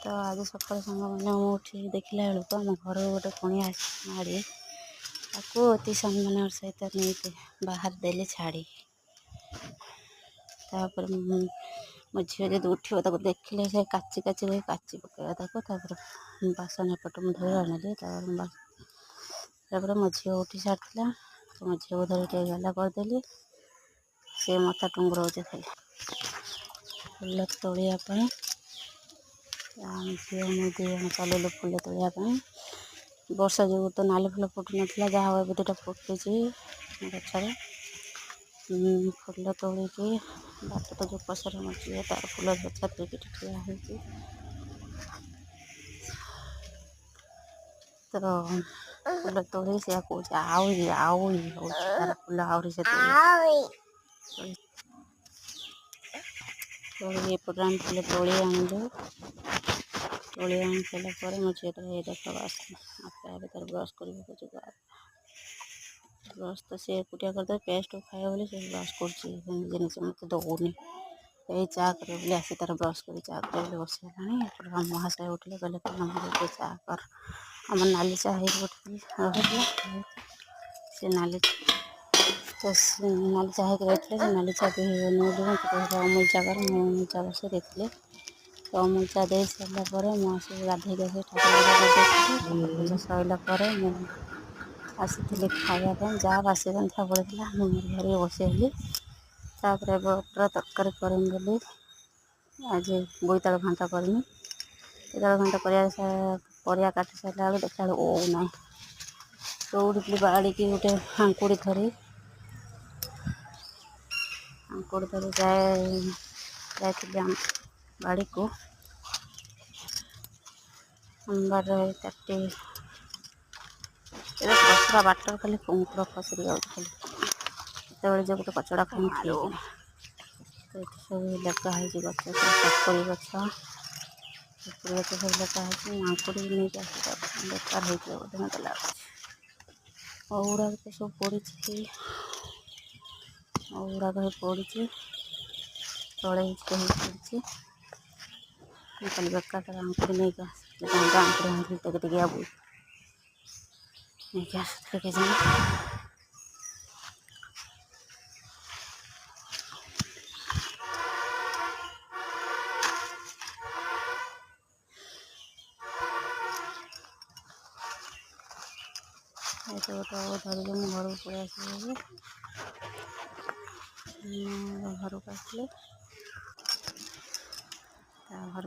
तो आज सकाल सांग मैंने उठी देखला बेलू आम घर गोटे कुणिया माड़ी ताकू अति सम्मान सहित नहीं बाहर देली छाड़ी तापर मो झील जो उठो ताको देखले से काची काची काची पकड़ा तापर बासन एपट मुझे धोई आनिली मो झी उठी सारी तो मो झील धरी टे गला करदेली से मता टुंगरौचे खाली फुल तोड़ापी झील मुझे चलू फुल तोड़ापी वर्षा जो तो नाली फुल फुटू ना जहाँ हो दुटा फुटी गचर फुल तोड़िकी बाट तो जो पसर मचे तार फुल गछा देखिए ठिया हो तो फुल तोड़ी से कौच आउ तार फुल आहरी से तोड़ी एपटे फुल तोड़ी आनिलु तोड़ी आनी सारापर मो झील तो ये देख बस आपे तार ब्रश कर ब्रश तो सी एकुटिया करदे पेस्ट खाए बोली से ब्रश कर मत दौनी ये चा कर आसी तार ब्रश कर चा कर बसला महाशय उठे कहले कल चा कर आम नाली चा रही से नाली तो नाली चा रही से नाली चा अमूल चा कर अमूल चा बस देते तो अमूल चा दे सारापर मुझे गाधे ठाकुर पूजा सरला आसी खावाई जहाँ बासी रंधा पड़ा मुझे घर बसैली तापर पूरा तरकारी करमी बोली आज बोईतालु घांट करमी बोईतालु घांट परिया काटी सारा बेलू देखा ओ ना दौड़ी बाड़ी की गोटे हांकुड़ी धरी जाए बाड़ी को अंबार काटी कचरा बाटर खाली कुंकुड़ खसरी जाते जो गोटे कचड़ा खाई ठीक तो ये सब लगाई गच सपुरी गच सब लगाई मांकुड़ी नहीं बेकार होते मत लगे औरा तो सब पड़ी औरा पड़ी तले पड़ी कल बेकार आंकुड़ी नहीं आंकुड़ी टे आबू नहीं आसते के जाए तो धरिक मुझे घर को पलि आस घर को आसले घर